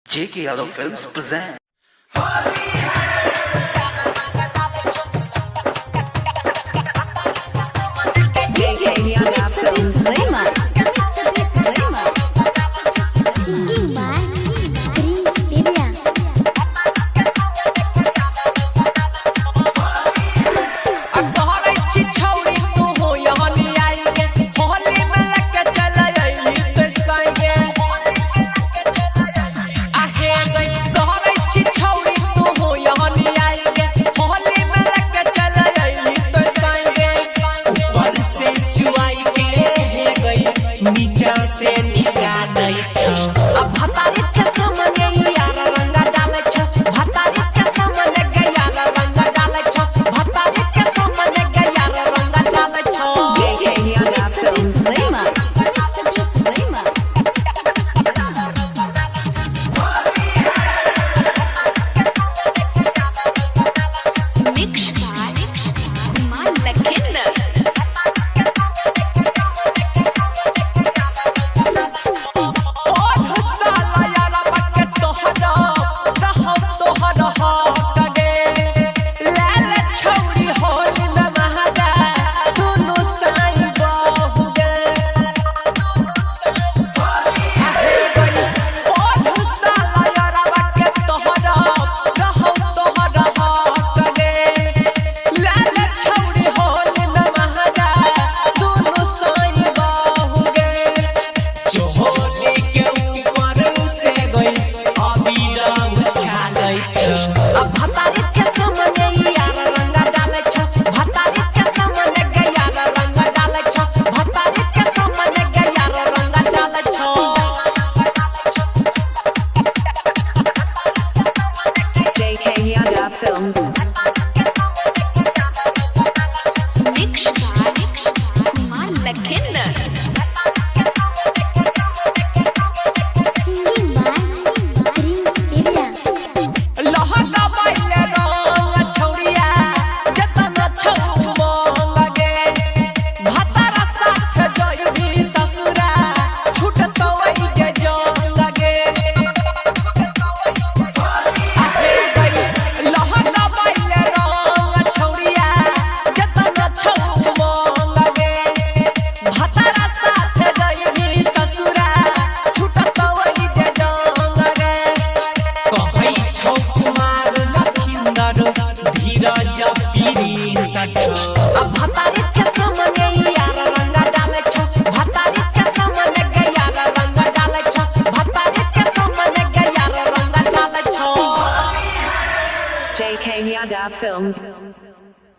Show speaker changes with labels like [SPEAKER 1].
[SPEAKER 1] JK Yadav Films present.
[SPEAKER 2] JK Yadav Films Rema.
[SPEAKER 3] Singing by Prince Divya.
[SPEAKER 4] नीचा से निकालै छ अब भतारी के सामने यार रंग डालै छ भतारी के सामने यार रंग डालै छ भतारी के सामने यार रंग डालै छ
[SPEAKER 2] JK Yadav Films Rema. Mix by Kumar Lakhinder. JK Yadav Films. Mix by Kumar Lakhinder.
[SPEAKER 3] Singing by Prince Divya.
[SPEAKER 4] लहका बाइले रंग छौरिया जतन छौ मंगे भतारा साथ जइबी ससुरा छूटतो वही के जंग गे आहे गई लहका बाइले रंग छौरिया जतन छौ मंगे भतारा साथ जइबी ससुरा छूटतो वही के जंग गे कहै छौ कुमार लखिंदर धीरज पीरी सठ अब भतारी के सामने यार रंग डालै छ भतारी के सामने यार रंग डालै छ भतारी के सामने यार रंग डालै छ
[SPEAKER 2] JK Yadav Films.